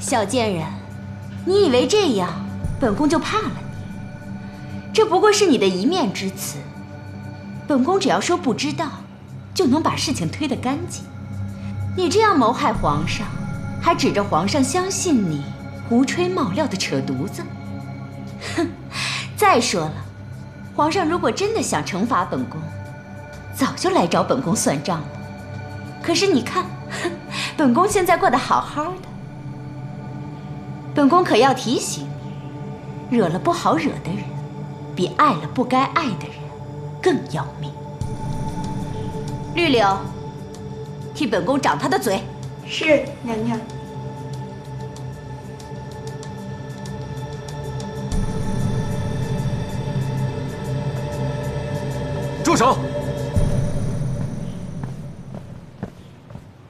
小贱人，你以为这样本宫就怕了你？这不过是你的一面之词。本宫只要说不知道，就能把事情推得干净。你这样谋害皇上，还指着皇上相信你，胡吹冒料的扯犊子。哼！再说了，皇上如果真的想惩罚本宫，早就来找本宫算账了。可是你看，本宫现在过得好好的。本宫可要提醒你，惹了不好惹的人，比爱了不该爱的人更要命。绿柳，替本宫掌他的嘴。是，娘娘。住手！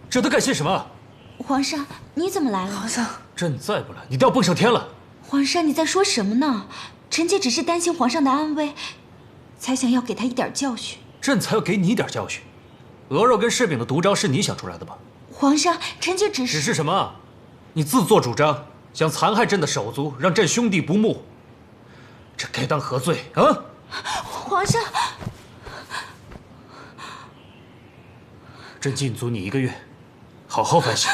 这都干些什么？皇上，你怎么来了？皇上，朕再不来，你都要蹦上天了。皇上，你在说什么呢？臣妾只是担心皇上的安危，才想要给他一点教训。朕才要给你一点教训。鹅肉跟柿饼的毒招是你想出来的吧？皇上，臣妾只是什么？你自作主张，想残害朕的手足，让朕兄弟不睦，这该当何罪啊？皇上，朕禁足你1个月，好好反省。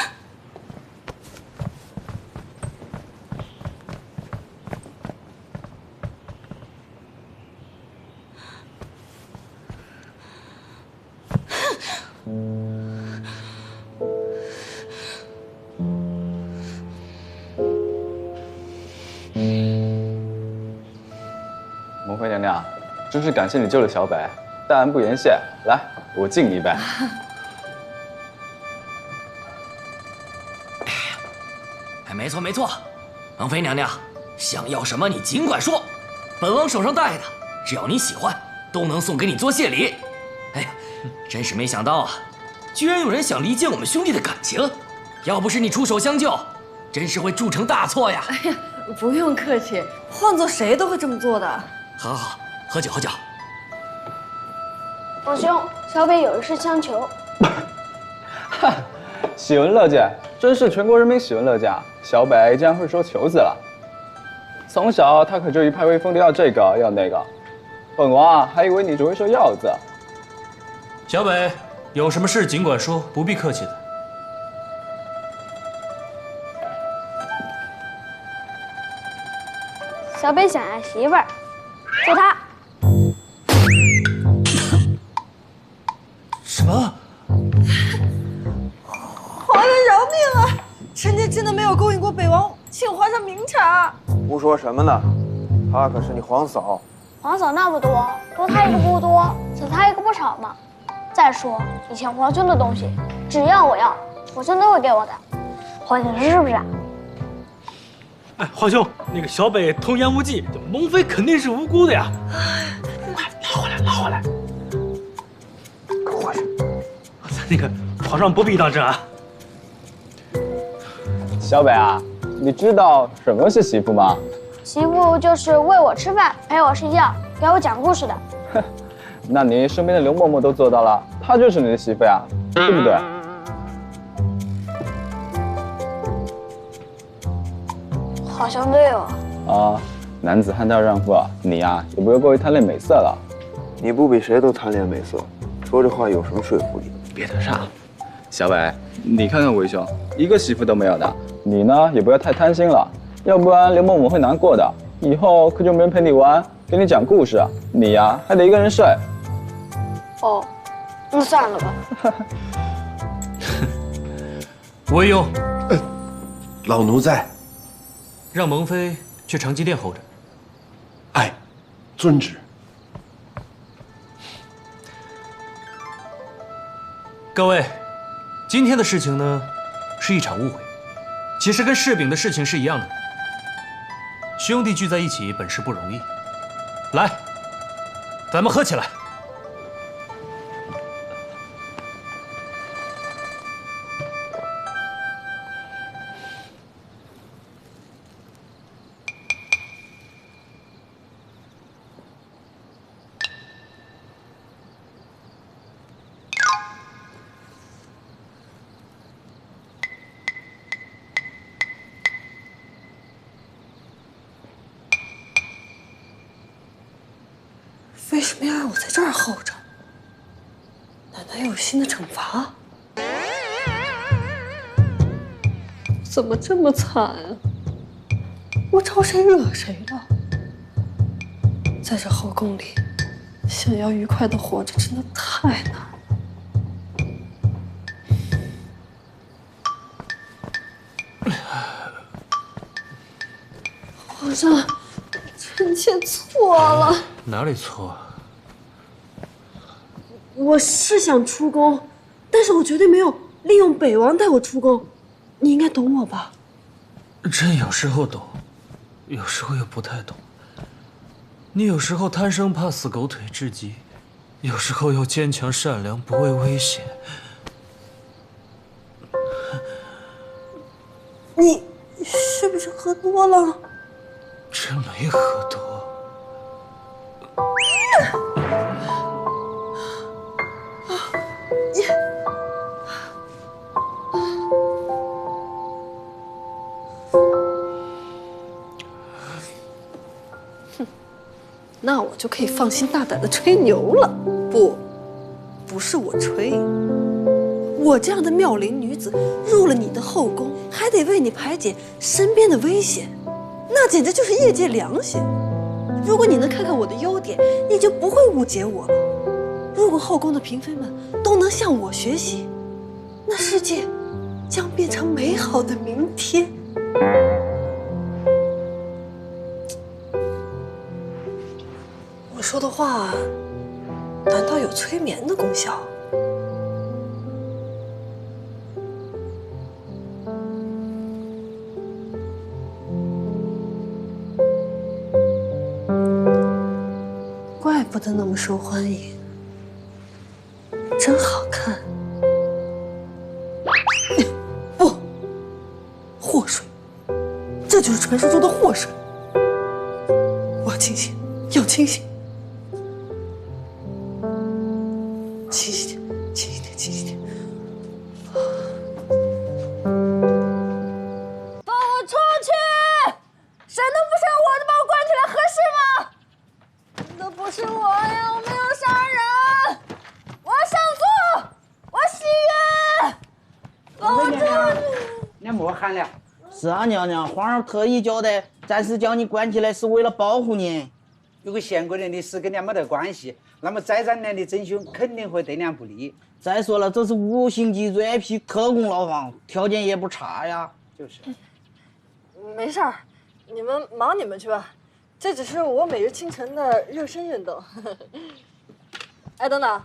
蒙妃娘娘，真是感谢你救了小北，大恩不言谢。来，我敬你一杯。哎，没错没错，王妃娘娘，想要什么你尽管说，本王手上戴的，只要你喜欢，都能送给你做谢礼。哎呀，真是没想到啊，居然有人想离间我们兄弟的感情，要不是你出手相救，真是会铸成大错呀！哎呀，不用客气，换做谁都会这么做的。好好，喝酒喝酒。皇兄，小北有事相求。哈，喜闻乐见，真是全国人民喜闻乐见。小北竟然会说求字了，从小他可就一派威风的要这个要那个，本王啊还以为你只会说要字。小北，有什么事尽管说，不必客气的。小北想要媳妇儿，就他。什么？皇上饶命啊！臣妾真的没有勾引过北王，请皇上明察。胡说什么呢？她可是你皇嫂。皇嫂那么多，多他一个不多，少他一个不少嘛。再说以前皇兄的东西，只要我要，皇兄都会给我的。皇兄说是不是啊？哎，皇兄，那个小北童言无忌，蒙妃肯定是无辜的呀！快拉回来，拉回来！快回去！那个皇上不必当真啊。小北啊，你知道什么是媳妇吗？媳妇就是喂我吃饭，陪我睡觉，给我讲故事的。那你身边的刘嬷嬷都做到了，她就是你的媳妇呀，对不对？好像对哦。啊，男子汉大丈夫啊，你呀也不要过于贪恋美色了。你不比谁都贪恋美色，说这话有什么说服力？别得傻。小北，你看看为兄，一个媳妇都没有的，你呢也不要太贪心了，要不然刘嬷嬷会难过的。以后可就没人陪你玩，给你讲故事，你呀还得一个人睡。哦，那算了吧。魏用，老奴在。让蒙妃去长吉殿候着。哎，遵旨。各位，今天的事情呢，是一场误会，其实跟柿饼的事情是一样的。兄弟聚在一起本是不容易，来，咱们喝起来。明让我在这儿候着，难道又有新的惩罚？怎么这么惨啊？我招谁惹谁了？在这后宫里，想要愉快的活着，真的太难了。皇上，臣妾错了。哪里错？我是想出宫，但是我绝对没有利用北王带我出宫。你应该懂我吧？朕有时候懂，有时候又不太懂。你有时候贪生怕死、狗腿至极，有时候又坚强善良、不畏危险。你是不是喝多了？朕没喝多。那我就可以放心大胆的吹牛了。不是我吹，我这样的妙龄女子入了你的后宫，还得为你排解身边的危险，那简直就是业界良心。如果你能看看我的优点，你就不会误解我了。如果后宫的嫔妃们都能向我学习，那世界将变成美好的明天。我说的话，难道有催眠的功效？怪不得那么受欢迎，真好看。不，祸水，这就是传说中的祸水。我要清醒，要清醒。清醒点，清醒点，清醒点！放我出去！谁能不杀我就把我关起来，合适吗？那不是我呀，我没有杀人，我上座，我许愿，放我出去！你莫喊了。是啊，娘娘，皇上特意交代，暂时将你关起来是为了保护你。如果贤贵人的事跟娘没得关系，那么再3年的真凶肯定会对娘不利。再说了，这是5星级 VIP 特供牢房，条件也不差呀。就是。没事儿，你们忙你们去吧，这只是我每日清晨的热身运动。哎，等等，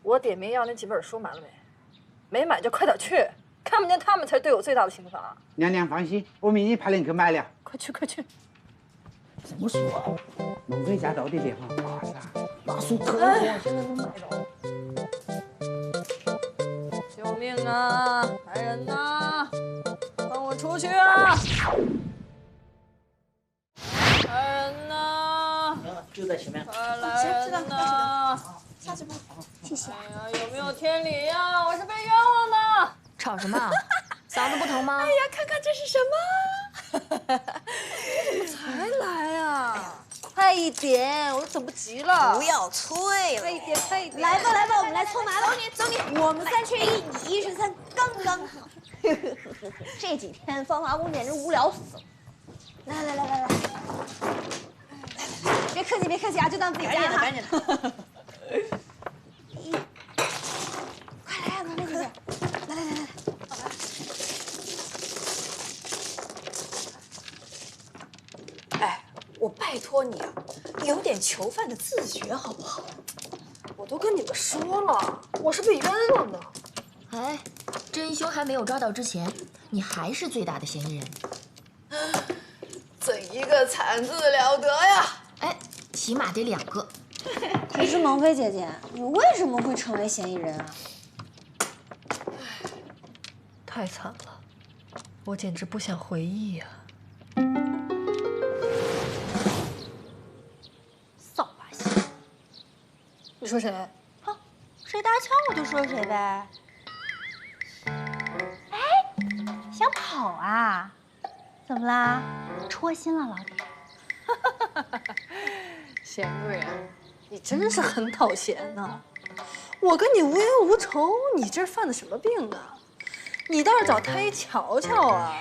我点名要那几本书买了没？没买就快点去，看不见他们才是对我最大的刑罚。娘娘放心，我明日派人去买了。快去，快去！怎么说啊？孟非家到底这行大噻，那书特多，现在能买到。救命啊！来人呐！放我出去啊！来人呐！就在前面。快来人呐！下去吧，谢谢。哎呀，有没有天理呀？我是被冤枉的。吵什么？嗓子不疼吗？哎呀，看看这是什么？你怎么才来呀？快一点，我都等不及了。不要催了，快一点，快一点。来吧来吧，我们来搓麻了。走你，我们3缺1，你1是3，刚刚好。这几天芳华宫简直无聊死了。来，别客气别客气啊，就当自己家哈。赶紧的。快来呀，mam菲姐姐，来。哎，我拜托你啊，有点囚犯的自觉好不好？我都跟你们说了，我是被冤枉的。哎，真凶还没有抓到之前，你还是最大的嫌疑人。怎一个惨字了得呀！哎，起码得2个。可是孟非姐姐，你为什么会成为嫌疑人啊？太惨了，我简直不想回忆呀。扫把星，你说谁？好，谁搭腔我就说谁呗。哎，想跑啊？怎么啦？戳心了，老铁？贤贵人，你真是很讨嫌呐！我跟你无冤无仇，你这犯的什么病啊？你倒是找太医瞧瞧啊！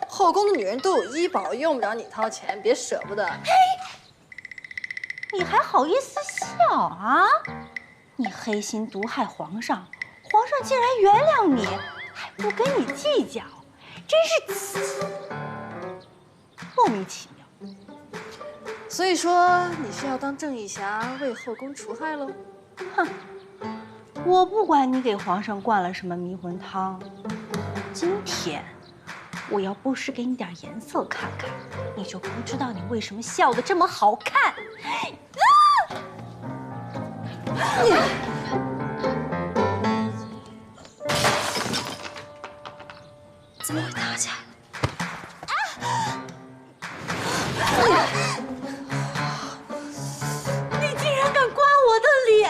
后宫的女人都有医保，用不着你掏钱，别舍不得。嘿，你还好意思笑啊？你黑心毒害皇上，皇上竟然原谅你，还不跟你计较，真是莫名其妙。所以说你是要当正义侠，为后宫除害喽？哼！我不管你给皇上灌了什么迷魂汤，今天我要不是给你点颜色看看，你就不知道你为什么笑得这么好看。怎么会打起来了？你竟然敢刮我的脸！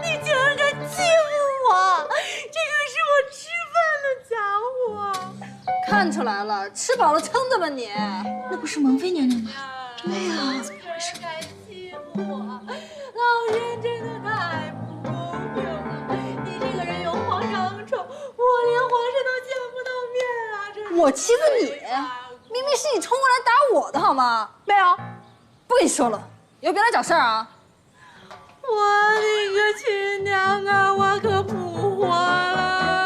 你竟然敢欺负我！这个是我吃饭的家伙！看出来了，吃饱了撑的吧你？那不是蒙妃娘娘吗？对呀，怎么回事？敢欺负我！老天真的太不公平了！你这个人有皇上宠，我连皇上都见不到面啊！这我欺负你，明明是你冲过来打我的好吗？没有，不跟你说了，以后别来找事儿啊！我的个亲娘啊！我可不活了！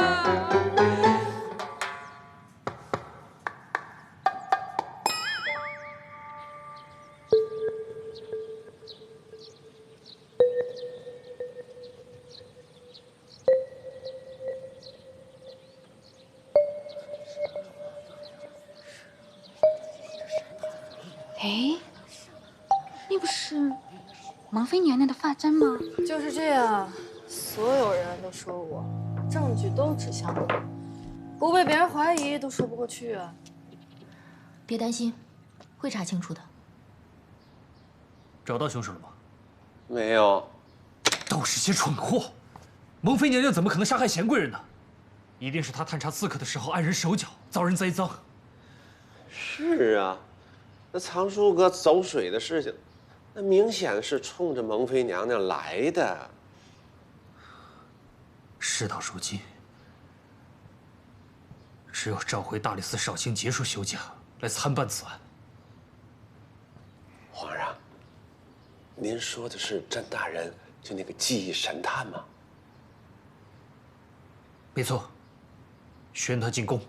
哎，那不是蒙妃娘娘的发簪吗？就是这样，所有人都说我，证据都指向我，不被别人怀疑都说不过去啊。别担心，会查清楚的。找到凶手了吗？没有，都是些蠢货！蒙妃娘娘怎么可能杀害贤贵人呢？一定是她探查刺客的时候按人手脚，遭人栽赃。是啊，那藏书阁走水的事情，那明显是冲着蒙妃娘娘来的。事到如今，只有召回大理寺少卿结束休假来参办此案。皇上，您说的是甄大人，就那个记忆神探吗？没错，宣他进宫。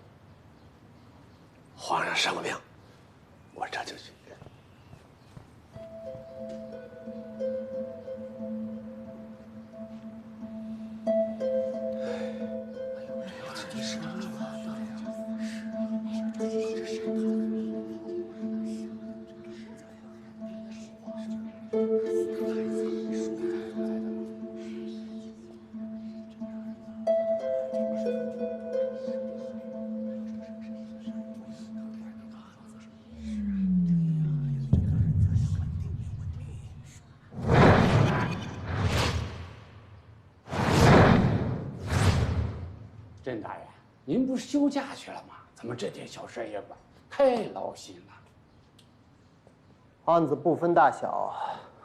皇上圣命，我这就去。甄大人，您不是休假去了吗？怎么这点小事也管？太劳心了。案子不分大小，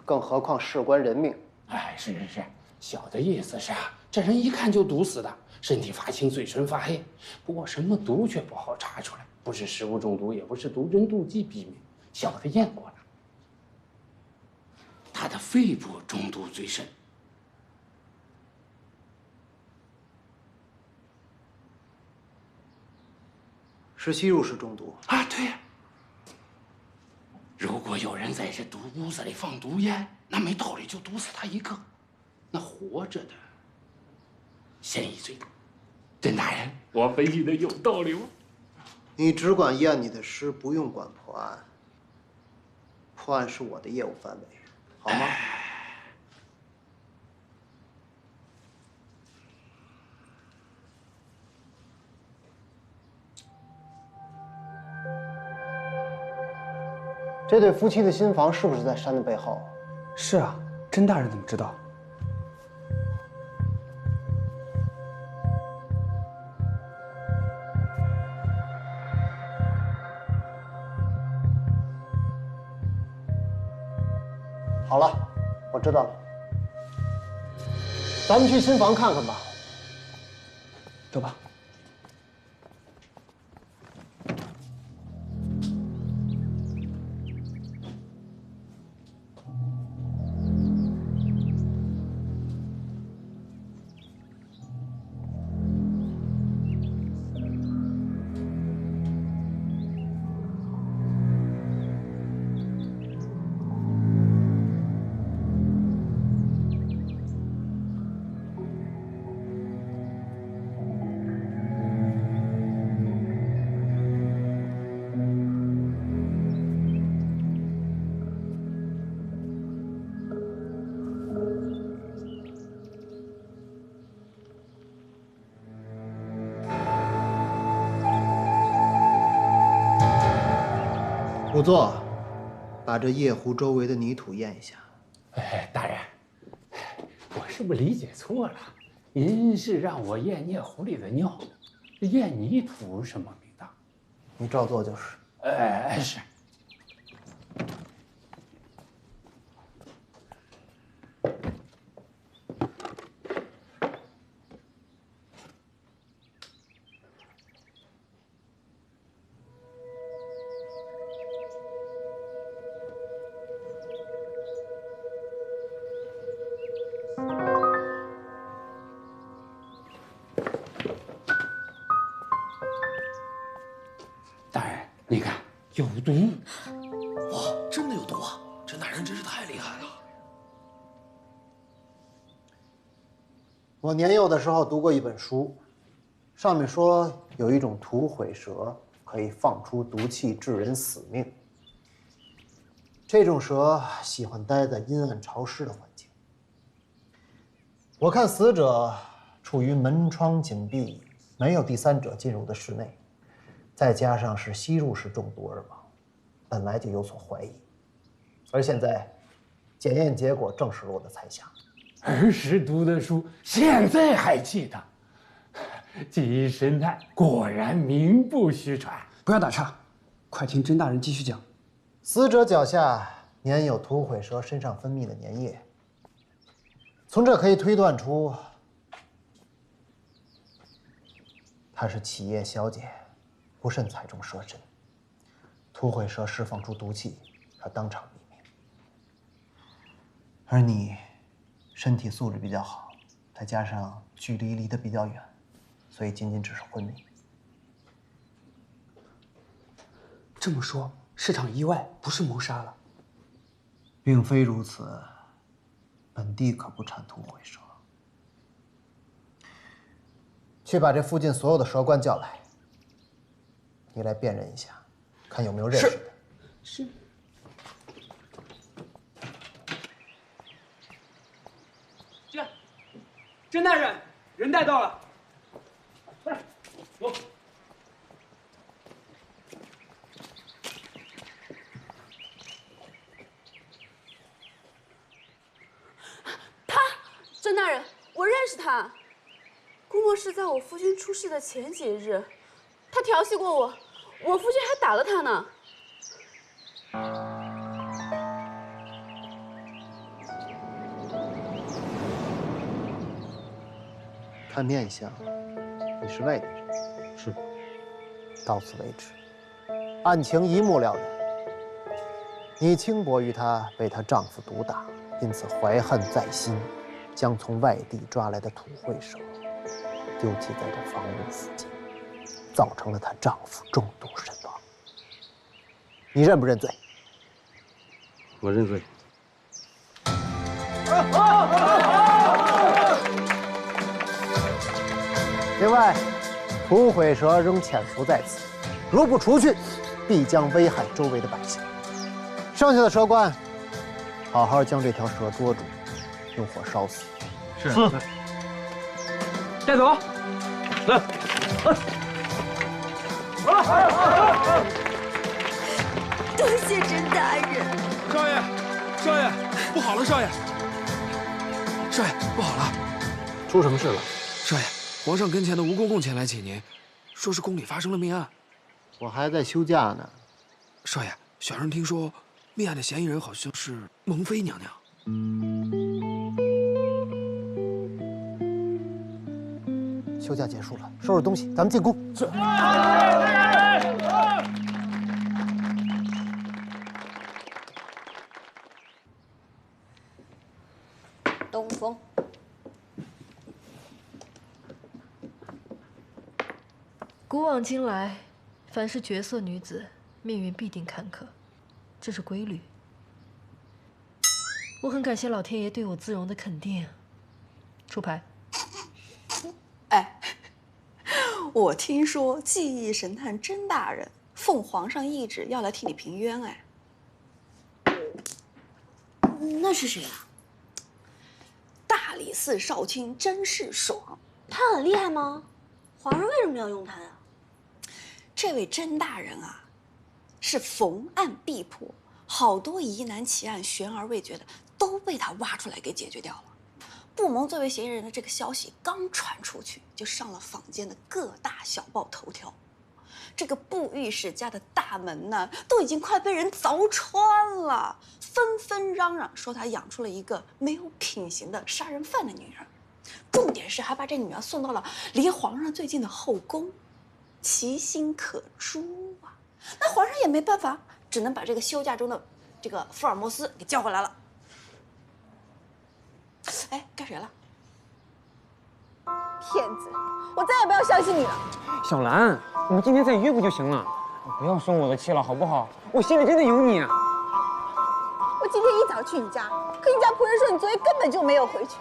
更何况事关人命。哎，是，小的意思是啊，这人一看就毒死的，身体发青，嘴唇发黑。不过什么毒却不好查出来，不是食物中毒，也不是毒针毒剂毙命。小的验过了，他的肺部中毒最深。是吸入式中毒啊，对呀。如果有人在这毒屋子里放毒烟，那没道理就毒死他一个，那活着的嫌疑最大。甄大人，我分析的有道理吗？你只管验你的尸，不用管破案。破案是我的业务范围，好吗？这对夫妻的新房是不是在山的背后？是啊，甄大人怎么知道？好，好了，我知道了。咱们去新房看看吧。走吧。仵作，把这夜壶周围的泥土验一下。哎，大人，我是不是理解错了？您是让我验夜壶里的尿，验泥土什么名堂？你照做就是。哎，是。大人，你看有毒！哇，真的有毒啊！甄大人真是太厉害了。我年幼的时候读过一本书，上面说有一种土毁蛇可以放出毒气致人死命。这种蛇喜欢待在阴暗潮湿的环境。我看死者处于门窗紧闭、没有第三者进入的室内，再加上是吸入式中毒而亡，本来就有所怀疑。而现在，检验结果证实了我的猜想。儿时读的书，现在还记得。记忆神探果然名不虚传。不要打岔，快听甄大人继续讲。死者脚下粘有土毁蛇身上分泌的粘液，从这可以推断出，她是企业小姐，不慎踩中蛇身，土毁蛇释放出毒气，她当场毙命。而你，身体素质比较好，再加上距离离得比较远，所以仅仅只是昏迷。这么说，是场意外，不是谋杀了。并非如此，本地可不产土毁蛇。去把这附近所有的蛇官叫来，你来辨认一下，看有没有认识的。是。甄大人，人带到了。快，走。甄大人，我认识他。估摸是在我夫君出事的前几日，他调戏过我，我夫君还打了他呢。看面相，你是外地人。是。到此为止，案情一目了然。你轻薄于她，被她丈夫毒打，因此怀恨在心。将从外地抓来的土毁蛇丢弃在这房屋附近，造成了她丈夫中毒身亡。你认不认罪？我认罪。另外，土毁蛇仍潜伏在此，如不除去，必将危害周围的百姓。剩下的蛇官，好好将这条蛇捉住。用火烧死。是。带走。来。多谢甄大人。少爷，少爷，不好了，少爷。少爷，不好了。出什么事了？少爷，皇上跟前的吴公公前来请您，说是宫里发生了命案。我还在休假呢。少爷，小人听说，命案的嫌疑人好像是蒙妃娘娘。休假结束了，收拾东西，咱们进宫。是。东风。古往今来，凡是绝色女子，命运必定坎坷，这是规律。我很感谢老天爷对我姿容的肯定。出牌。哎，我听说记忆神探甄大人奉皇上懿旨要来替你平冤，哎。那是谁啊？大理寺少卿甄士爽。他很厉害吗？皇上为什么要用他呀？这位甄大人啊，是逢案必破，好多疑难奇案悬而未决的都被他挖出来给解决掉了。不蒙作为嫌疑人的这个消息刚传出去，就上了坊间的各大小报头条。这个布玉世家的大门呢，都已经快被人凿穿了，纷纷嚷嚷说他养出了一个没有品行的杀人犯的女儿。重点是还把这女儿送到了离皇上最近的后宫，其心可诛啊！那皇上也没办法，只能把这个休假中的这个福尔摩斯给叫回来了。哎，该谁了？骗子！我再也不要相信你了。小兰，我们今天再约不就行了？不要生我的气了，好不好？我心里真的有你啊。我今天一早去你家，可你家仆人说你昨天根本就没有回去，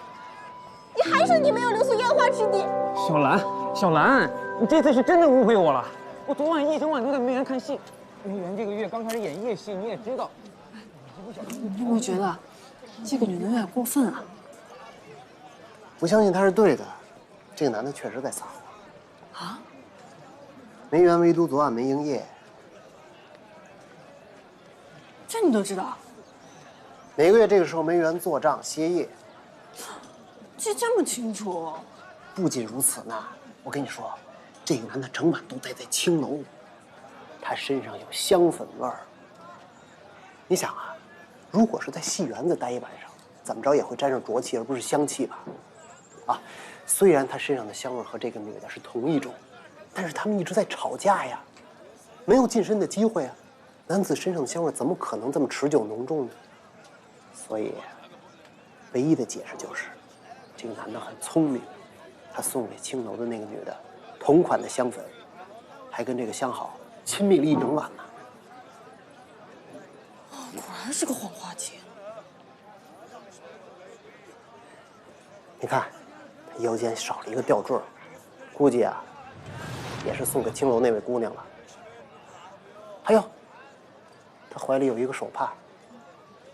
你还说你没有留宿烟花之地。小兰，小兰，你这次是真的误会我了。我昨晚一整晚都在梅园看戏。梅园这个月刚开始演夜戏，你也知道。你有没有觉得这个女人有点过分啊？不相信他是对的，这个男的确实在撒谎。啊？梅园唯独昨晚没营业。这你都知道？每个月这个时候梅园做账歇业。记这么清楚？不仅如此呢，我跟你说，这个男的整晚都待在青楼，他身上有香粉味儿。你想啊，如果是在戏园子待一晚上，怎么着也会沾上浊气，而不是香气吧？啊，虽然他身上的香味和这个女的是同一种，但是他们一直在吵架呀，没有近身的机会啊。男子身上的香味怎么可能这么持久浓重呢？所以，唯一的解释就是，这个男的很聪明，他送给青楼的那个女的同款的香粉，还跟这个相好亲密了一整晚呢。果然是个谎话精。你看，他腰间少了一个吊坠，估计啊，也是送给青楼那位姑娘了。还有，他怀里有一个手帕，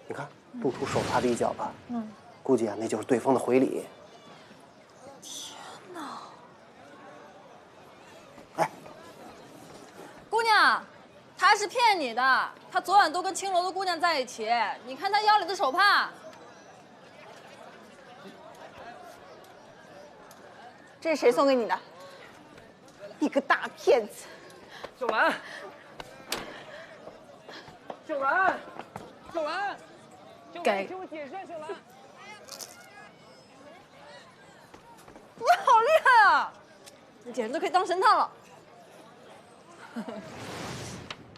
你看露出手帕的一角吧，估计啊那就是对方的回礼。天哪！哎，姑娘，他是骗你的，他昨晚都跟青楼的姑娘在一起。你看他腰里的手帕，这是谁送给你的？你个大骗子！小兰，小兰，小兰，该听我解释，小兰。你好厉害啊！你简直都可以当神探了。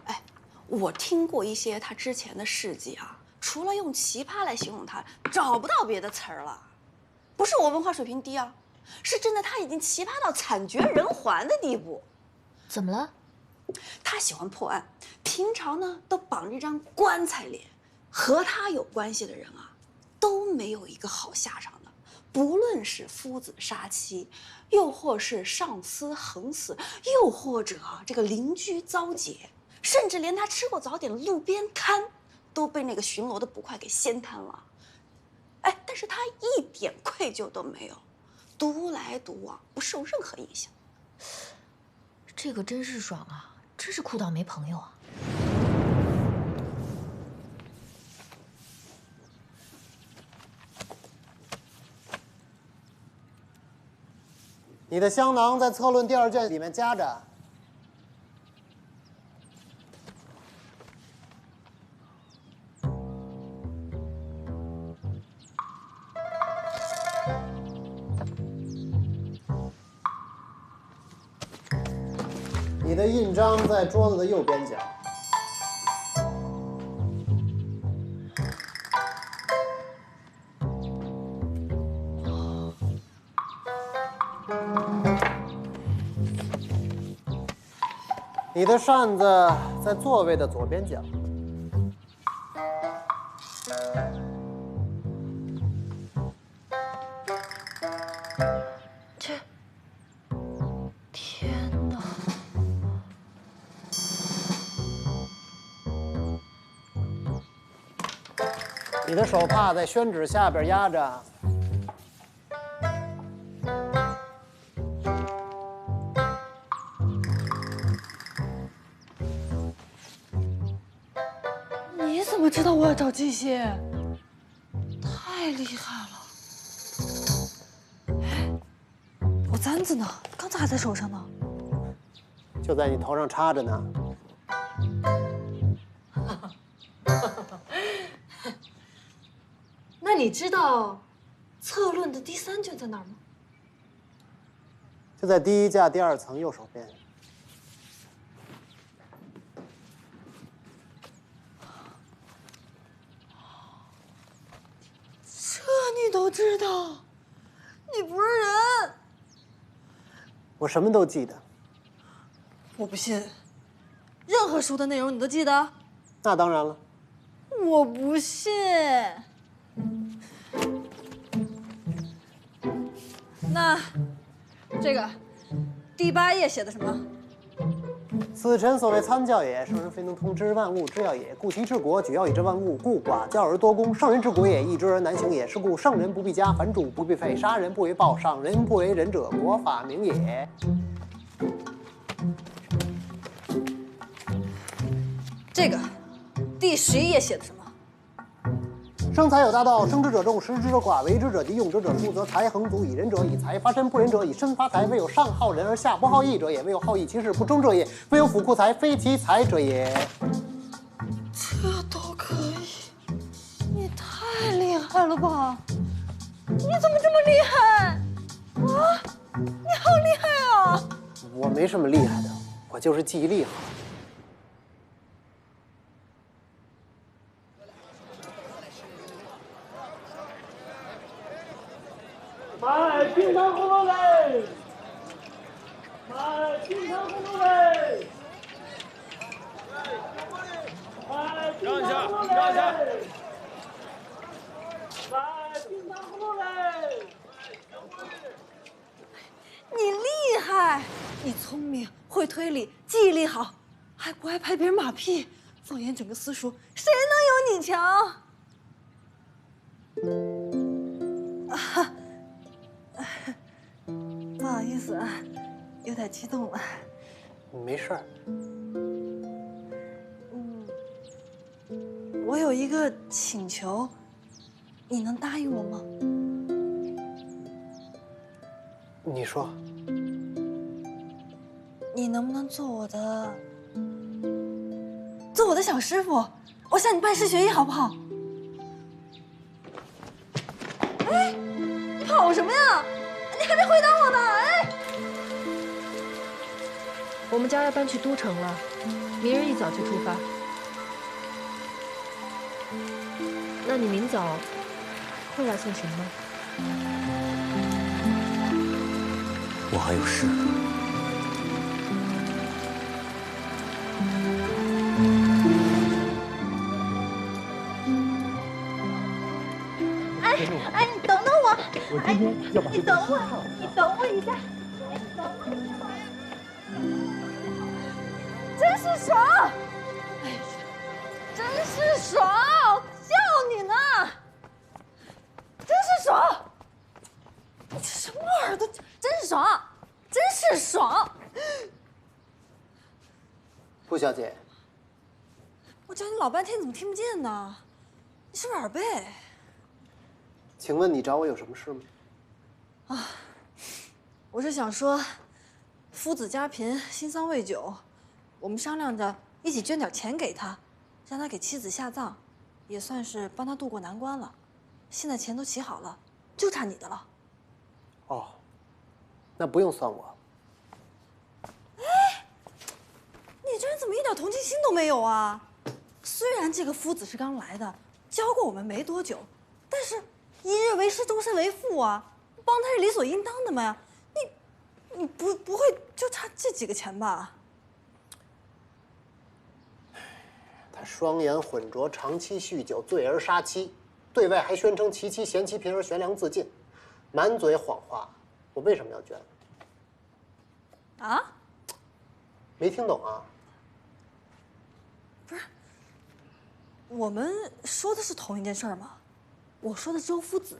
哎，我听过一些他之前的事迹啊，除了用奇葩来形容他，找不到别的词儿了。不是我文化水平低啊，是真的他已经奇葩到惨绝人寰的地步。怎么了？他喜欢破案，平常呢都绑着一张棺材脸，和他有关系的人啊，都没有一个好下场的。不论是夫子杀妻，又或是上司横死，又或者这个邻居遭劫，甚至连他吃过早点的路边摊，都被那个巡逻的捕快给掀摊了。哎，但是他一点愧疚都没有，独来独往，不受任何影响。这个甄士爽啊，真是酷到没朋友啊！你的香囊在策论第2卷里面夹着。你的印章在桌子的右边角。你的扇子在座位的左边角。天哪！你的手帕在宣纸下边压着。你怎么知道我要找这些？太厉害了！哎，我簪子呢？刚才还在手上呢。就在你头上插着呢。那你知道策论的第3卷在哪儿吗？就在第1架第2层右手边。这你都知道？你不是人！我什么都记得。我不信，任何书的内容你都记得？那当然了。我不信。那这个第8页写的什么？此臣所谓参教也，圣人非能通知万物之要也。故其治国，举要以治万物。故寡教而多功，圣人治国也，易知而难行也。是故圣人不必加，反主不必废，杀人不为报，赏人不为仁者，国法明也。这个第11页写的什么？生财有大道，生之者众，食之者寡，为之者急，用之者疏，则财恒足。以仁者以财发身，不仁者以身发财。未有上好人而下不好义者也，未有好义其事不忠者也，未有府库财非其财者也。这都可以，你太厉害了吧！你怎么这么厉害？啊，你好厉害啊！我没什么厉害的，我就是记忆力好。买冰糖葫芦嘞！买冰糖葫芦嘞！让一下，让一下！买冰糖葫芦嘞！你厉害，你聪明，会推理，记忆力好，还不爱拍别人马屁，放眼整个私塾，谁能有你强？啊，不好意思啊，有点激动了。没事儿。我有一个请求，你能答应我吗？你说。你能不能做我的小师傅？我向你拜师学艺，好不好？哎，跑什么呀？你还没回答我呢！哎，我们家要搬去都城了，明日一早就出发。那你明早会来送行吗？我还有事。哎，你等等我！我今天要把这个说唱。你等我一下！真是爽！哎，真是爽！叫你呢！真是爽！你这什么耳朵？真是爽！真是爽！顾小姐，我叫你老半天，怎么听不见呢？你是不是耳背？请问你找我有什么事吗？啊，我是想说，夫子家贫，心丧未久，我们商量着一起捐点钱给他，让他给妻子下葬，也算是帮他渡过难关了。现在钱都齐好了，就差你的了。哦，那不用算我。哎，点同情心都没有啊！虽然这个夫子是刚来的，教过我们没多久，但是一日为师，终身为父啊，帮他是理所应当的嘛。你不会就差这几个钱吧？他双眼混浊，长期酗酒，醉而杀妻，对外还宣称其妻嫌其贫而悬梁自尽，满嘴谎话。我为什么要捐？啊？没听懂啊？不是，我们说的是同一件事吗？我说的周夫子。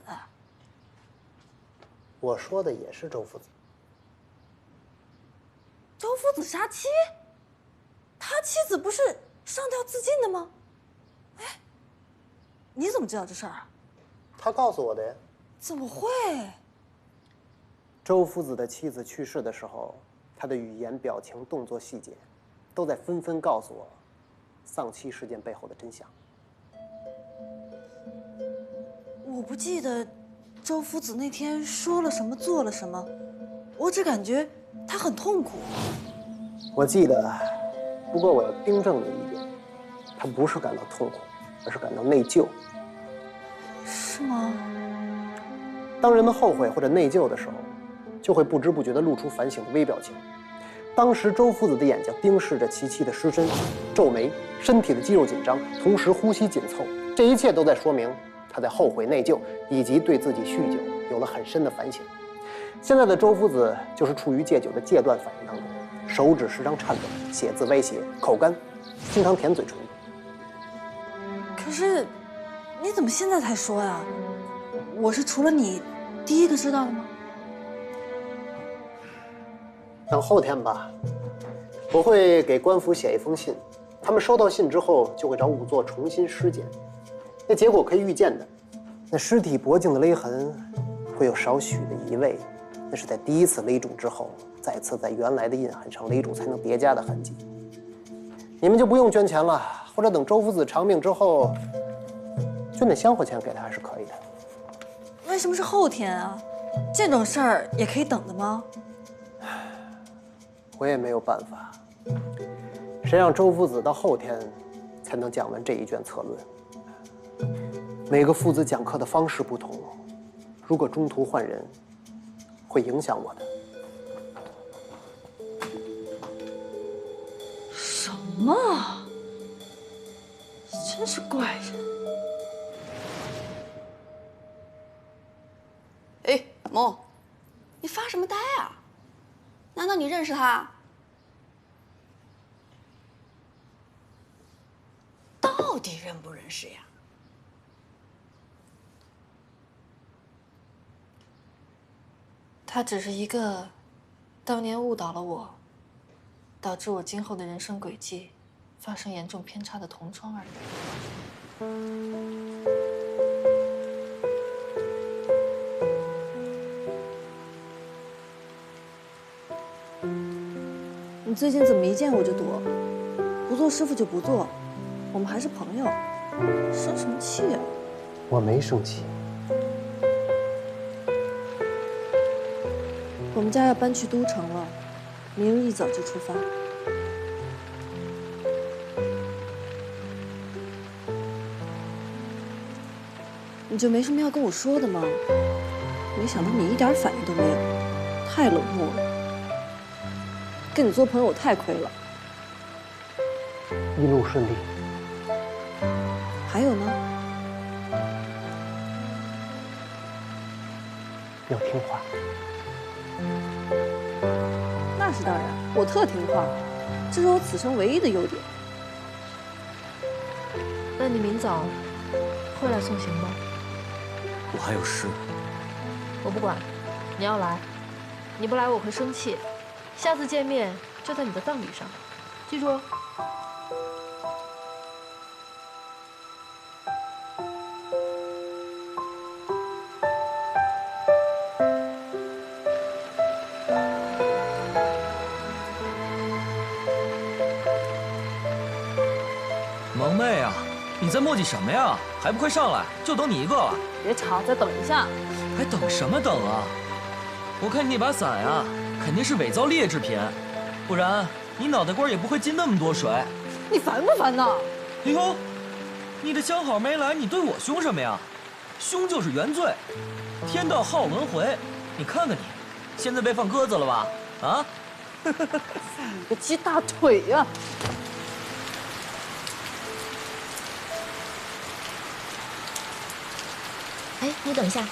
我说的也是周夫子。周夫子杀妻？他妻子不是上吊自尽的吗？哎，你怎么知道这事儿啊？他告诉我的呀。怎么会？周夫子的妻子去世的时候，他的语言、表情、动作细节，都在纷纷告诉我丧妻事件背后的真相。我不记得周夫子那天说了什么，做了什么，我只感觉他很痛苦。我记得，不过我要订正你一点，他不是感到痛苦，而是感到内疚。是吗？当人们后悔或者内疚的时候，就会不知不觉地露出反省的微表情。当时周夫子的眼睛盯视着其妻的尸身，皱眉，身体的肌肉紧张，同时呼吸紧凑，这一切都在说明他在后悔内疚，以及对自己酗酒有了很深的反省。现在的周夫子就是处于戒酒的戒断反应当中，手指时常颤抖，写字歪斜，口干，经常舔嘴唇。可是，你怎么现在才说呀？我是除了你第一个知道的吗？等后天吧，我会给官府写一封信，他们收到信之后就会找仵作重新尸检，那结果可以预见的，那尸体脖颈的勒痕会有少许的移位，那是在第一次勒住之后，再次在原来的印痕上勒住才能叠加的痕迹。你们就不用捐钱了，或者等周夫子长命之后，捐点香火钱给他还是可以的。为什么是后天啊？这种事儿也可以等的吗？我也没有办法。谁让周夫子到后天才能讲完这一卷策论？每个父子讲课的方式不同，如果中途换人，会影响我的。什么？真是怪人。哎，梦，你发什么呆啊？难道你认识他？到底认不认识呀？他只是一个当年误导了我，导致我今后的人生轨迹发生严重偏差的同窗而已。你最近怎么一见我就躲？不做师傅就不做，我们还是朋友，生什么气啊？我没生气。我们家要搬去都城了，明日一早就出发。你就没什么要跟我说的吗？没想到你一点反应都没有，太冷漠了。跟你做朋友我太亏了。一路顺利。还有呢？要听话。那是当然，我特听话，这是我此生唯一的优点。那你明早会来送行吗？我还有事。我不管，你要来，你不来我会生气。下次见面就在你的葬礼上，记住哦。萌妹啊，你在磨叽什么呀？还不快上来？就等你一个了。别吵，再等一下。还等什么等啊？我看你那把伞呀，肯定是伪造劣质品，不然你脑袋瓜也不会进那么多水。你烦不烦呐？哎呦，你的相好没来，你对我凶什么呀？凶就是原罪，天道好轮回。你看看你，现在被放鸽子了吧？啊？放个鸡大腿呀！哎，你等一下，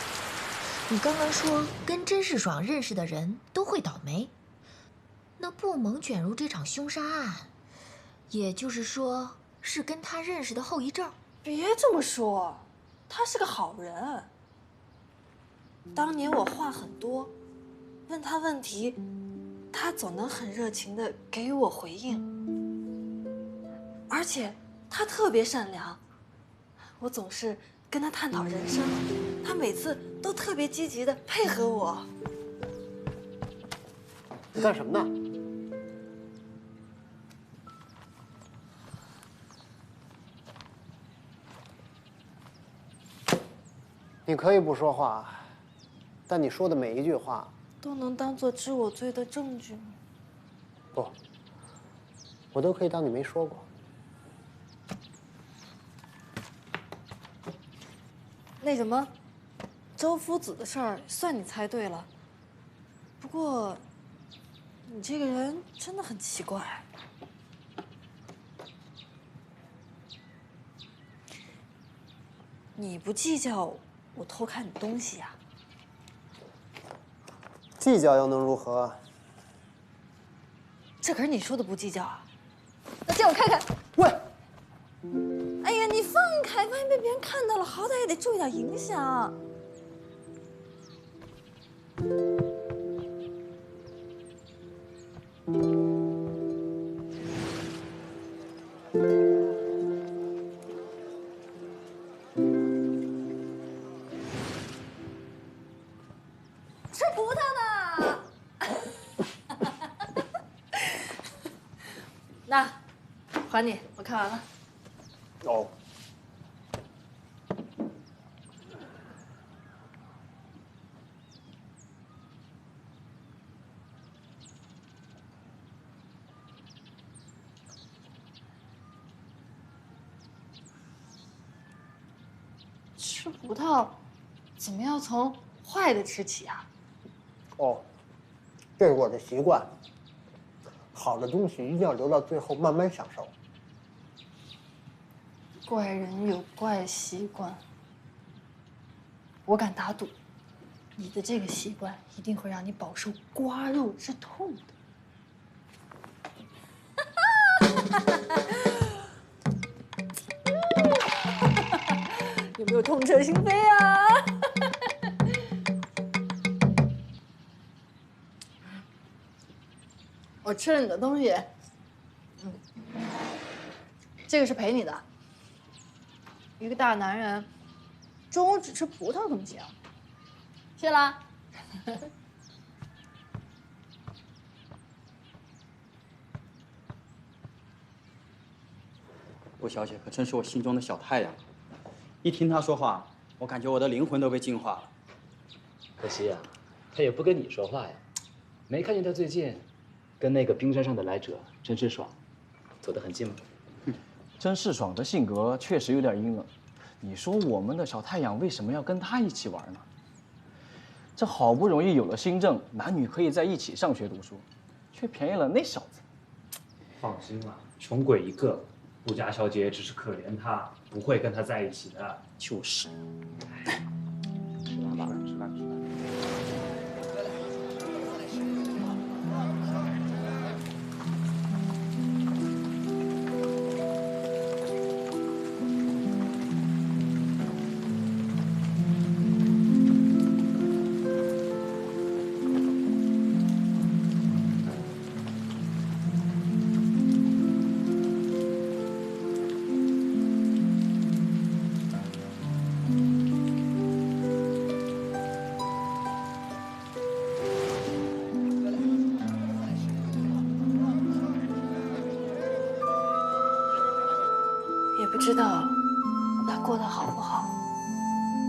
你刚刚说跟甄世爽认识的人都会倒霉，那不萌卷入这场凶杀案，也就是说是跟他认识的后遗症？别这么说，他是个好人。当年我话很多，问他问题，他总能很热情地给予我回应，而且他特别善良，我总是跟他探讨人生，他每次都特别积极地配合我。你干什么呢？你可以不说话，但你说的每一句话都能当做治我罪的证据吗？不，我都可以当你没说过。那什么，周夫子的事儿算你猜对了。不过，你这个人真的很奇怪。你不计较我偷看你东西呀？计较又能如何？这可是你说的不计较啊！那借我看看。喂！哎呀，你放开，万一被别人看到了，好歹也得注意点影响。吃葡萄呢。那，还你，我看完了。哦。吃葡萄，怎么要从坏的吃起啊？哦，这是我的习惯。好的东西一定要留到最后慢慢享受。怪人有怪习惯，我敢打赌，你的这个习惯一定会让你饱受刮肉之痛的。有没有痛彻心扉啊？我吃了你的东西，这个是赔你的。一个大男人，中午只吃葡萄怎么行？谢啦。陆小姐可真是我心中的小太阳，一听她说话，我感觉我的灵魂都被净化了。可惜呀，她也不跟你说话呀。没看见她最近跟那个冰山上的来者甄世爽走得很近吗？甄世爽的性格确实有点阴冷，你说我们的小太阳为什么要跟他一起玩呢？这好不容易有了新政，男女可以在一起上学读书，却便宜了那小子。放心吧，穷鬼一个，陆家小姐只是可怜他，不会跟他在一起的。就是。吃饭吧，吃饭。不知道他过得好不好，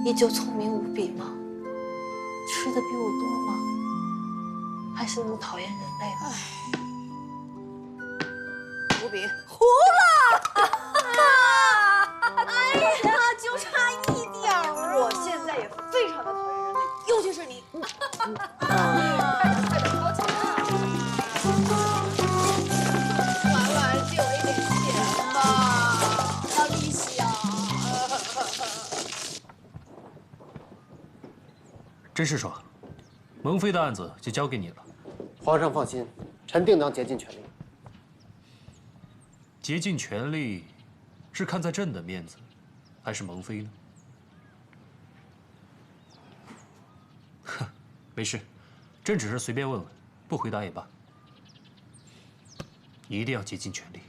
依旧聪明无比吗？吃的比我多吗？还是那么讨厌人类呢？胡饼。糊了！哎呀，就差一点儿了。我现在也非常的讨厌人类，尤其是你。快点掏钱啊！婉借我一点钱吧，要利息啊！甄世爽，蒙妃的案子就交给你了。皇上放心，臣定当竭尽全力。竭尽全力，是看在朕的面子，还是蒙妃呢？哼，没事，朕只是随便问问，不回答也罢。一定要竭尽全力。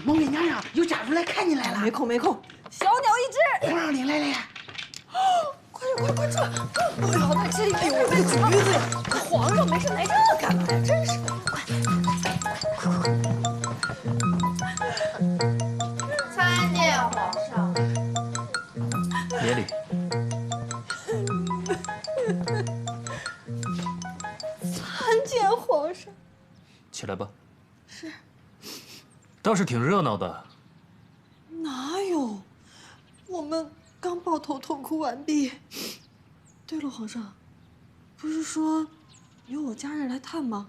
蒙妃娘娘，有家属来看你来了。没空没空，小鸟一只。皇上领来了呀！快撤！不要再介意我这橘子呀！皇上没事来这干嘛呀？真是，快！参见皇上。免礼。参见皇上。起来吧。是。倒是挺热闹的。哪有？我们刚抱头痛哭完毕。对了，皇上，不是说有我家人来探吗？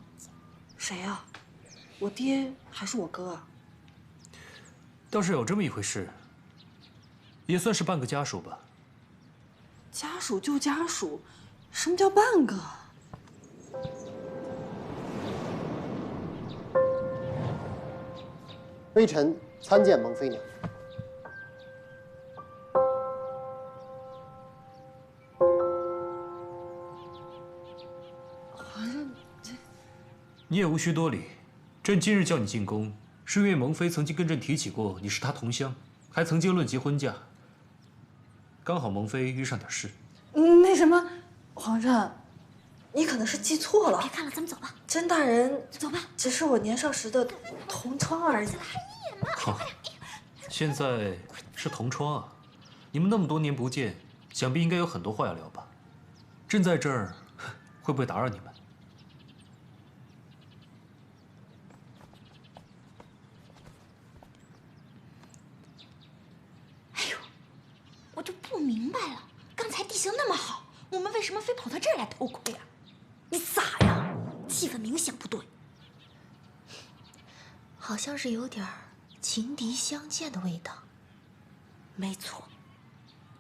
谁呀？我爹还是我哥啊？倒是有这么一回事，也算是半个家属吧。家属就家属，什么叫半个？微臣参见蒙妃娘。皇上，你也无需多礼。朕今日叫你进宫，是因为蒙妃曾经跟朕提起过你是她同乡，还曾经论及婚嫁。刚好蒙妃遇上点事。那什么，皇上，你可能是记错了。别看了，咱们走吧。甄大人，走吧，只是我年少时的同窗而已。好，现在是同窗啊，你们那么多年不见，想必应该有很多话要聊吧？朕在这儿，会不会打扰你们？哎呦，我就不明白了，刚才地形那么好，我们为什么非跑到这儿来偷窥啊？你咋呀？气氛明显不对，好像是有点情敌相见的味道。没错，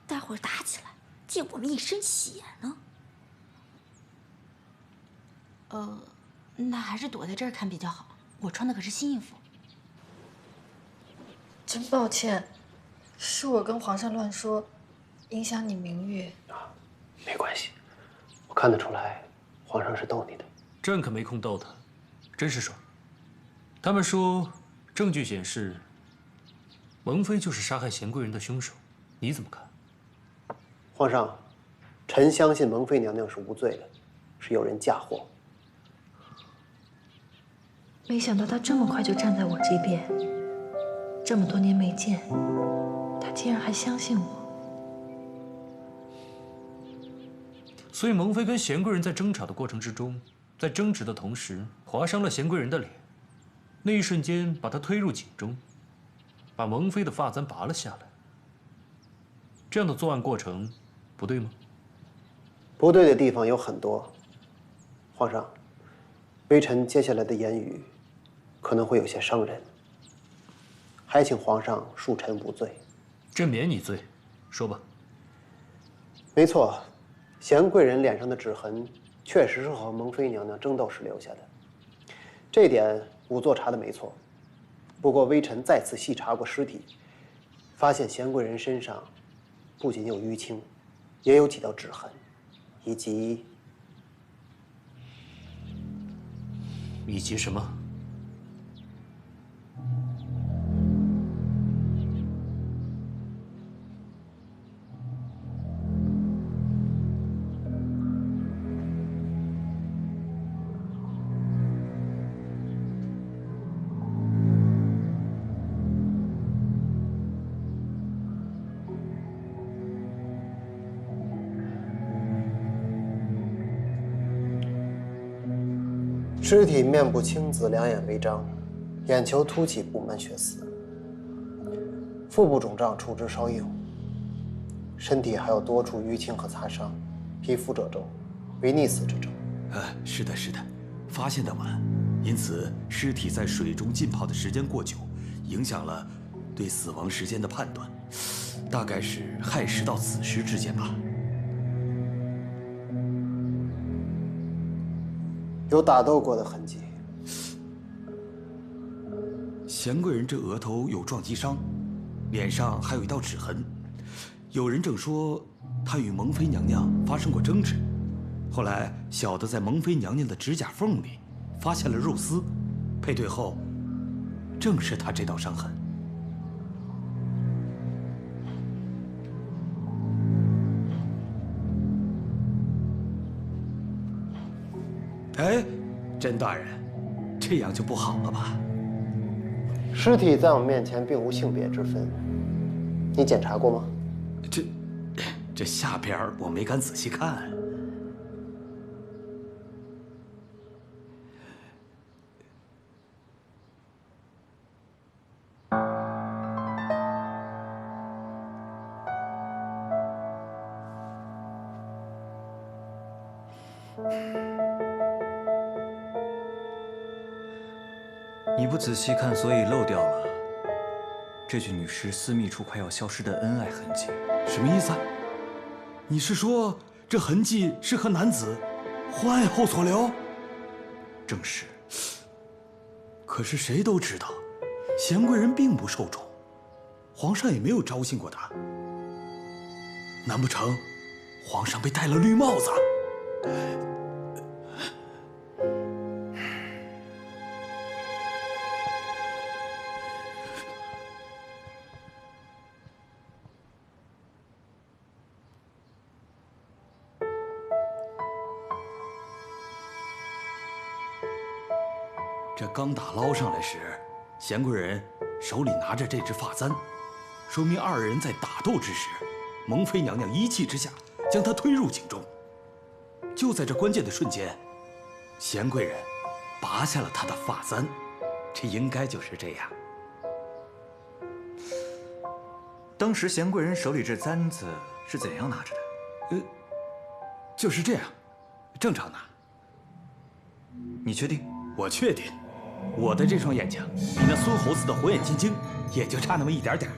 待会儿打起来，溅我们一身血呢。那还是躲在这儿看比较好。我穿的可是新衣服。真抱歉，是我跟皇上乱说，影响你名誉。没关系，我看得出来，皇上是逗你的。朕可没空逗他。甄世爽，他们说证据显示，蒙妃就是杀害贤贵人的凶手，你怎么看？皇上，臣相信蒙妃娘娘是无罪的，是有人嫁祸。没想到他这么快就站在我这边，这么多年没见，他竟然还相信我。所以蒙妃跟贤贵人在争吵的过程之中，在争执的同时划伤了贤贵人的脸，那一瞬间把她推入井中，把蒙妃的发簪拔了下来。这样的作案过程不对吗？不对的地方有很多。皇上，微臣接下来的言语可能会有些伤人，还请皇上恕臣无罪。朕免你罪，说吧。没错，贤贵人脸上的指痕确实是和蒙妃娘娘争斗时留下的，这点仵作查的没错。不过微臣再次细查过尸体，发现贤贵人身上不仅有淤青，也有几道指痕，以及什么？尸体面部青紫，两眼微张，眼球凸起，布满血丝，腹部肿胀，处之稍硬，身体还有多处淤青和擦伤，皮肤褶皱，为溺死之症。是的，是的，发现的晚，因此尸体在水中浸泡的时间过久，影响了对死亡时间的判断，大概是亥时到子时之间吧。有打斗过的痕迹。贤贵人这额头有撞击伤，脸上还有一道指痕。有人正说他与蒙妃娘娘发生过争执，后来小的在蒙妃娘娘的指甲缝里发现了肉丝，配对后正是他这道伤痕。哎，甄大人，这样就不好了吧？尸体在我面前并无性别之分，你检查过吗？这下边我没敢仔细看。你不仔细看，所以漏掉了这具女尸私密处快要消失的恩爱痕迹。什么意思？你是说这痕迹是和男子欢爱后所留？正是。可是谁都知道，贤贵人并不受宠，皇上也没有招幸过她。难不成皇上被戴了绿帽子？这刚打捞上来时，贤贵人手里拿着这只发簪，说明二人在打斗之时，蒙妃娘娘一气之下将她推入井中。就在这关键的瞬间，贤贵人拔下了她的发簪，这应该就是这样。当时贤贵人手里这簪子是怎样拿着的？就是这样，正常拿。你确定？我确定。我的这双眼睛比那孙猴子的火眼金睛也就差那么一点点。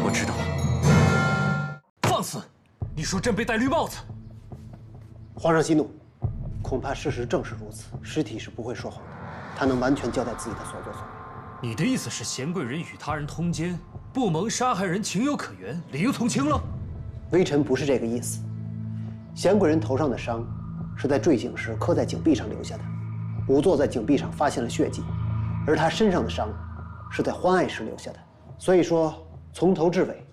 我知道了。放肆！你说朕被戴绿帽子？皇上息怒，恐怕事实正是如此。尸体是不会说谎的，他能完全交代自己的所作所为。你的意思是贤贵人与他人通奸，不蒙杀害人情有可原，理由从轻了？微臣不是这个意思。贤贵人头上的伤是在坠井时刻在井壁上留下的，仵作在井壁上发现了血迹，而他身上的伤是在欢爱时留下的。所以说，从头至尾，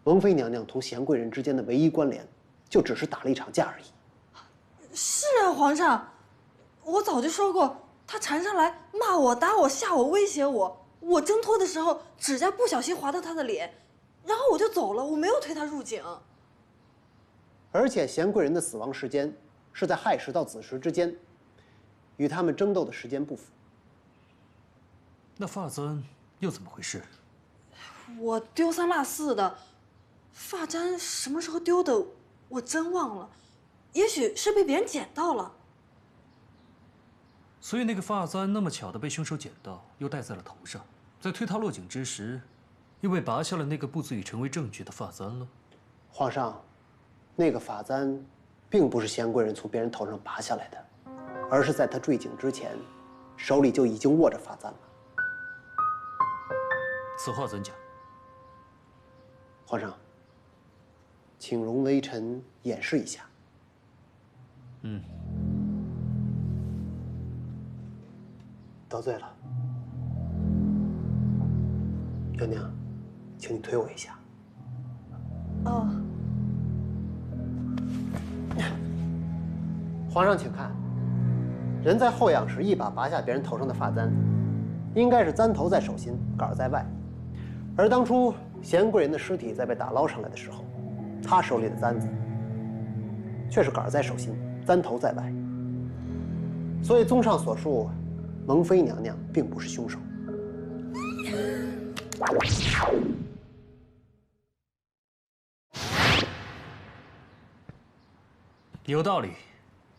蒙妃娘娘同贤贵人之间的唯一关联，就只是打了一场架而已。是啊，皇上，我早就说过，他缠上来骂我、打我、吓我、威胁我。我挣脱的时候，指甲不小心划到他的脸，然后我就走了，我没有推他入井。而且贤贵人的死亡时间是在亥时到子时之间，与他们争斗的时间不符。那发簪又怎么回事？我丢三落四的，发簪什么时候丢的，我真忘了，也许是被别人捡到了。所以那个发簪那么巧的被凶手捡到，又戴在了头上，在推他落井之时，又被拔下了那个不足以成为证据的发簪了。皇上，那个发簪，并不是贤贵人从别人头上拔下来的，而是在他坠井之前，手里就已经握着发簪了。此话怎讲？皇上，请容微臣演示一下。得罪了，娘娘，请你推我一下。哦。皇上，请看，人在后仰时一把拔下别人头上的发簪，应该是簪头在手心，杆在外。而当初贤贵人的尸体在被打捞上来的时候，他手里的簪子却是杆在手心，簪头在外。所以综上所述，蒙妃娘娘并不是凶手。有道理，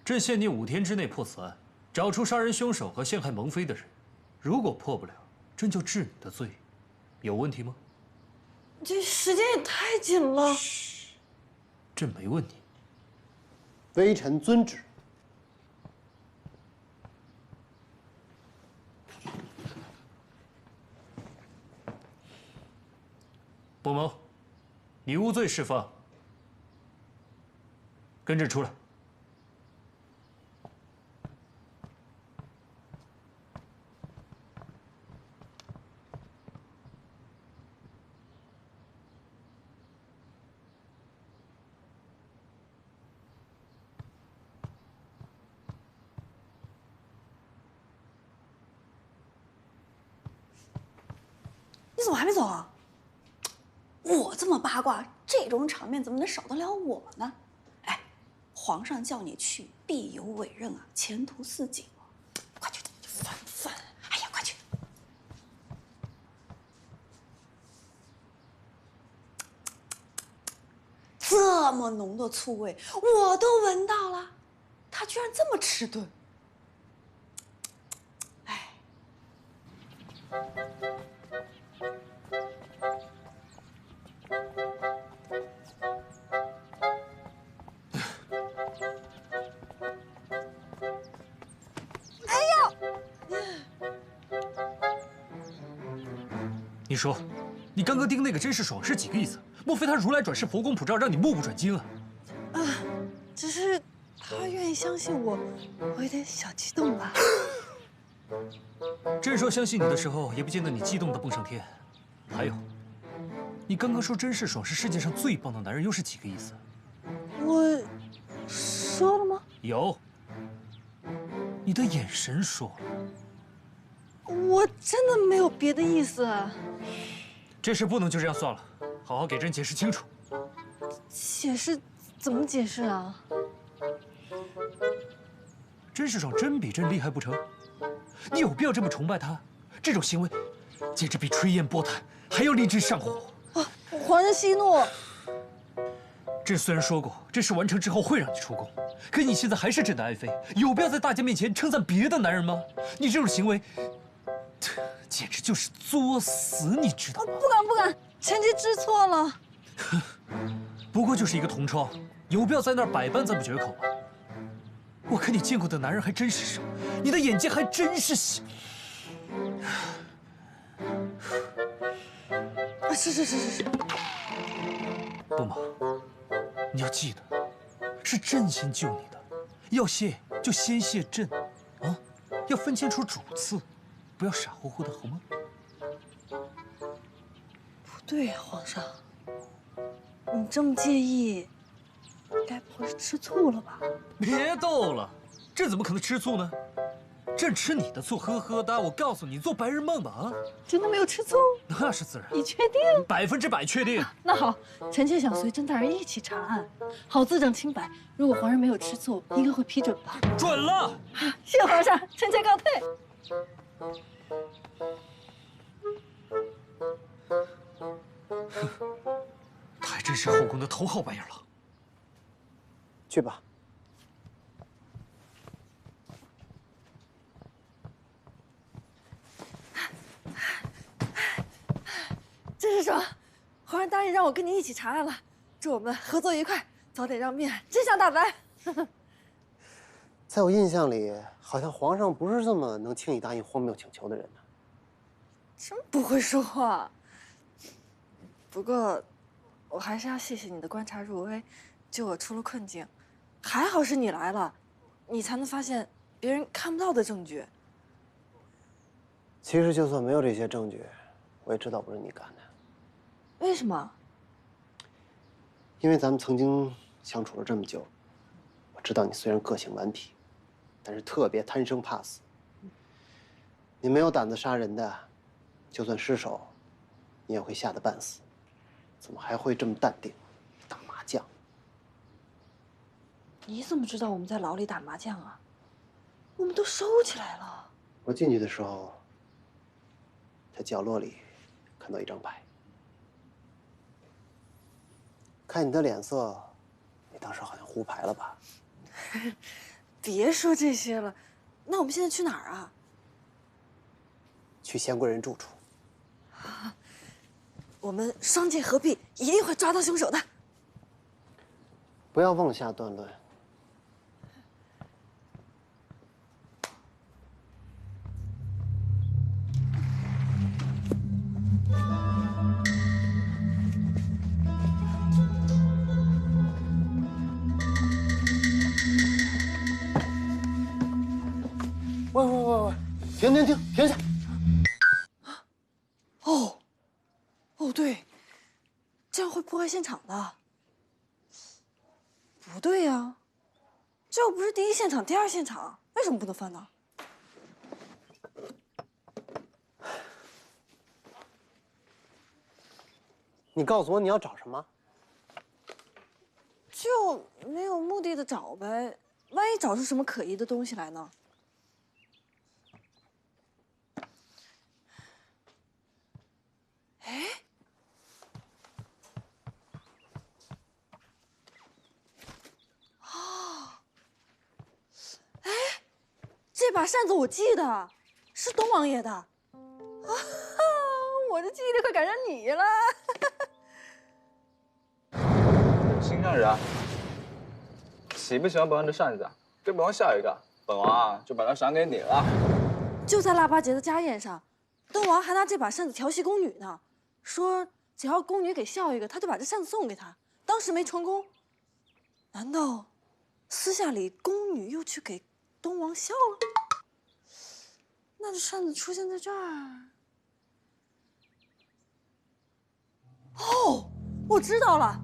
朕限你5天之内破此案，找出杀人凶手和陷害蒙妃的人。如果破不了，朕就治你的罪，有问题吗？这时间也太紧了。朕没问你。微臣遵旨。不蒙，你无罪释放。跟朕出来。你怎么还没走啊？我这么八卦，这种场面怎么能少得了我呢？哎，皇上叫你去，必有委任啊，前途似锦哦。快去，烦不烦？哎呀，快去！这么浓的醋味，我都闻到了，他居然这么迟钝。你说，你刚刚盯那个甄士爽是几个意思？莫非他如来转世佛光普照，让你目不转睛啊？只是他愿意相信我，我有点小激动吧。朕说相信你的时候，也不见得你激动的蹦上天。还有，你刚刚说甄士爽是世界上最棒的男人，又是几个意思？我说了吗？有，你的眼神说了。我真的没有别的意思啊。这事不能就这样算了，好好给朕解释清楚。解释怎么解释啊？甄士爽真比朕厉害不成？你有必要这么崇拜他？这种行为，简直比炊烟拨炭还要令朕上火。皇上息怒。朕虽然说过这事完成之后会让你出宫，可你现在还是朕的爱妃，有必要在大家面前称赞别的男人吗？你这种行为，简直就是作死，你知道吗？不敢，臣妾知错了。不过就是一个同窗，有必要在那儿百般赞不绝口吗？我看你见过的男人还真是少，你的眼界还真是小。是。不忙，你要记得，是朕先救你的，要谢就先谢朕，啊，要分清楚主次，不要傻乎乎的，好吗？不对呀，皇上，你这么介意，该不会是吃醋了吧？别逗了，朕怎么可能吃醋呢？朕吃你的醋，呵呵哒！我告诉你，做白日梦吧啊！真的没有吃醋？那是自然。你确定？100%确定。那好，臣妾想随甄大人一起查案，好自证清白。如果皇上没有吃醋，应该会批准吧？准了。谢皇上，臣妾告退。他还真是后宫的头号白眼狼。去吧。甄士爽，皇上答应让我跟你一起查案了，祝我们合作愉快，早点让面，真相大白。在我印象里，好像皇上不是这么能轻易答应荒谬请求的人呢。真不会说话。不过，我还是要谢谢你的观察入微，救我出了困境。还好是你来了，你才能发现别人看不到的证据。其实就算没有这些证据，我也知道不是你干的。为什么？因为咱们曾经相处了这么久，我知道你虽然个性顽皮，但是特别贪生怕死。你没有胆子杀人的，就算失手，你也会吓得半死。怎么还会这么淡定？打麻将？你怎么知道我们在牢里打麻将啊？我们都收起来了。我进去的时候，在角落里看到一张牌。看你的脸色，你当时好像胡牌了吧？别说这些了，那我们现在去哪儿啊？去贤贵人住处。我们双剑合璧，一定会抓到凶手的。不要妄下断论。喂，停下！哦，对，这样会破坏现场的。不对呀，这又不是第一现场、第二现场，为什么不能翻呢？你告诉我你要找什么？就没有目的的找呗，万一找出什么可疑的东西来呢？哎，这把扇子我记得，是东王爷的。啊，我的记忆力快赶上你了。心上人，喜不喜欢本王的扇子啊？给本王笑一个，本王啊就把它赏给你了。就在腊八节的家宴上，东王还拿这把扇子调戏宫女呢，说只要宫女给笑一个，他就把这扇子送给她。当时没成功，难道私下里宫女又去给东王笑了？那这扇子出现在这儿，哦，我知道了，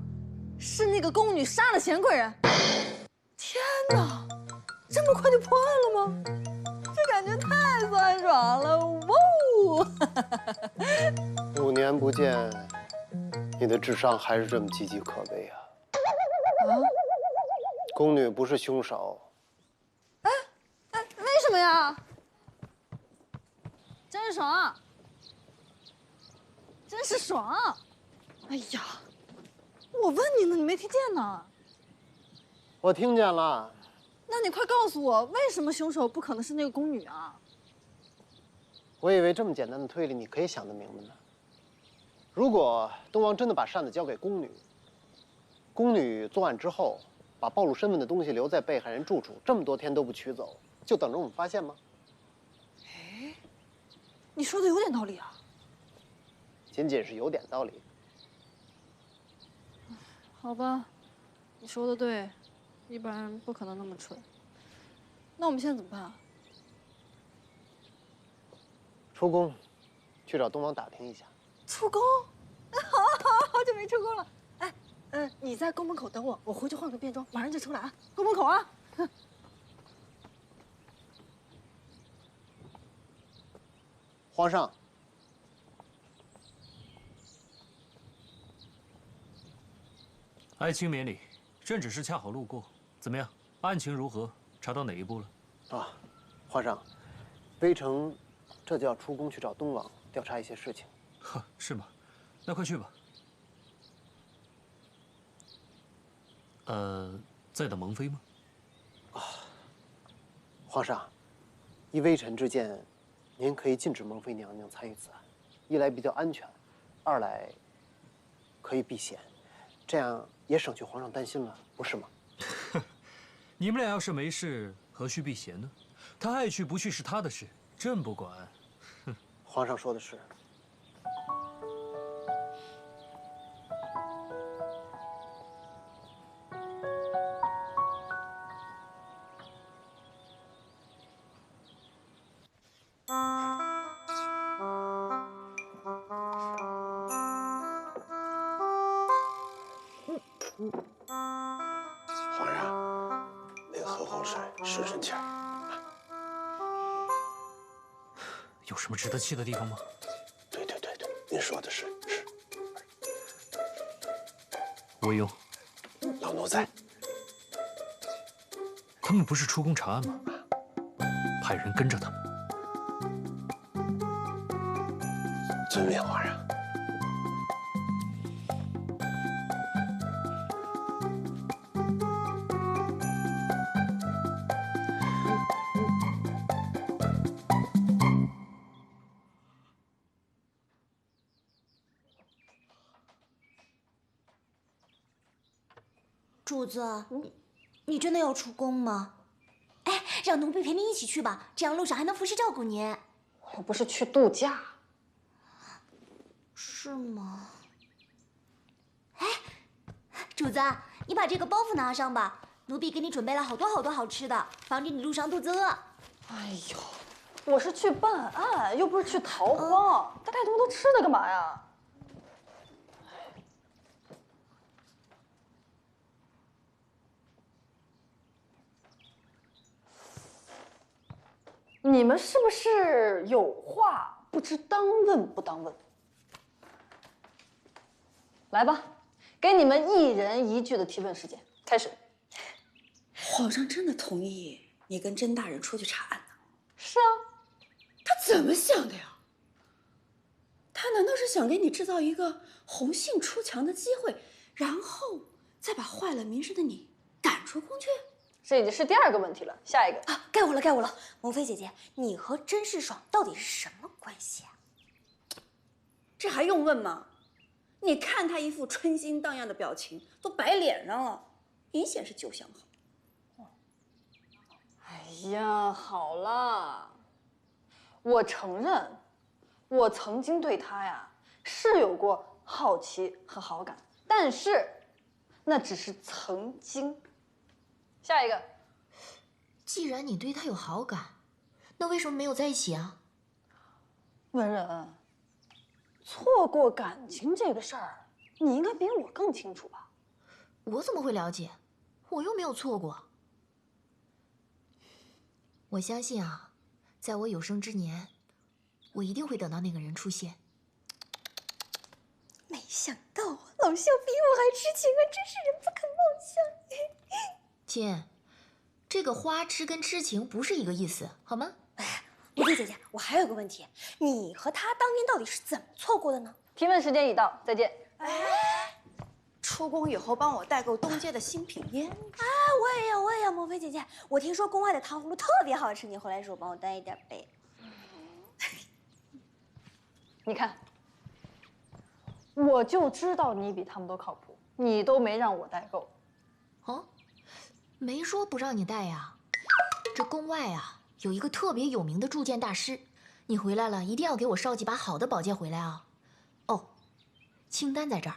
是那个宫女杀了贤贵人。天哪，这么快就破案了吗？这感觉太酸爽了，哇！5年不见，你的智商还是这么岌岌可危啊！宫女不是凶手。哎，为什么呀？真是爽，真是爽！哎呀，我问你呢，你没听见呢？我听见了。那你快告诉我，为什么凶手不可能是那个宫女啊？我以为这么简单的推理你可以想得明白呢。如果东王真的把扇子交给宫女，宫女作案之后把暴露身份的东西留在被害人住处，这么多天都不取走，就等着我们发现吗？哎，你说的有点道理啊。仅仅是有点道理。好吧，你说的对，一般人不可能那么蠢。那我们现在怎么办啊？出宫，去找东王打听一下。出宫？好久没出宫了。哎，你在宫门口等我，我回去换个便装，马上就出来啊。宫门口啊。皇上。爱卿免礼，朕只是恰好路过。怎么样，案情如何？查到哪一步了？啊，皇上，微臣这就要出宫去找东王调查一些事情。呵，是吗？那快去吧。在等蒙妃吗？啊，皇上，依微臣之见，您可以禁止蒙妃娘娘参与此案，一来比较安全，二来可以避嫌，这样也省去皇上担心了，不是吗？你们俩要是没事，何须避嫌呢？他爱去不去是他的事，朕不管。哼，皇上说的是。皇上，您喝口水，顺顺气儿。有什么值得气的地方吗？对，您说的是。魏庸，老奴在。他们不是出宫查案吗？派人跟着他们。遵命，皇上。主子，你真的要出宫吗？哎，让奴婢陪您一起去吧，这样路上还能服侍照顾您。我又不是去度假。是吗？哎，主子，你把这个包袱拿上吧，奴婢给你准备了好多好吃的，防止你路上肚子饿。哎呦，我是去办案，又不是去逃荒，带这么多吃的干嘛呀？你们是不是有话不知当问不当问？来吧，给你们1人1句的提问时间，开始。皇上真的同意你跟甄大人出去查案呢？是啊，他怎么想的呀？他难道是想给你制造一个红杏出墙的机会，然后再把坏了名声的你赶出宫去？这已经是第2个问题了，下一个啊，该我了，蒙妃姐姐，你和甄世爽到底是什么关系啊？这还用问吗？你看他一副春心荡漾的表情，都摆脸上了，明显是酒相好。哎呀，好了，我承认，我曾经对他呀是有过好奇和好感，但是那只是曾经。下一个，既然你对他有好感，那为什么没有在一起啊？文人，错过感情这个事儿，你应该比我更清楚吧？我怎么会了解？我又没有错过。我相信啊，在我有生之年，我一定会等到那个人出现。没想到老兄比我还痴情啊，真是人不可貌相。亲，这个花痴跟痴情不是一个意思，好吗？蒙妃姐姐，我还有个问题，你和他当年到底是怎么错过的呢？提问时间已到，再见。出宫以后帮我代购东街的新品烟。啊，我也要，蒙妃姐姐，我听说宫外的糖葫芦特别好吃，你回来时候帮我带一点呗。你看，我就知道你比他们都靠谱，你都没让我代购。哦，没说不让你带呀。这宫外啊，有一个特别有名的铸剑大师，你回来了一定要给我捎几把好的宝剑回来啊。哦，清单在这儿，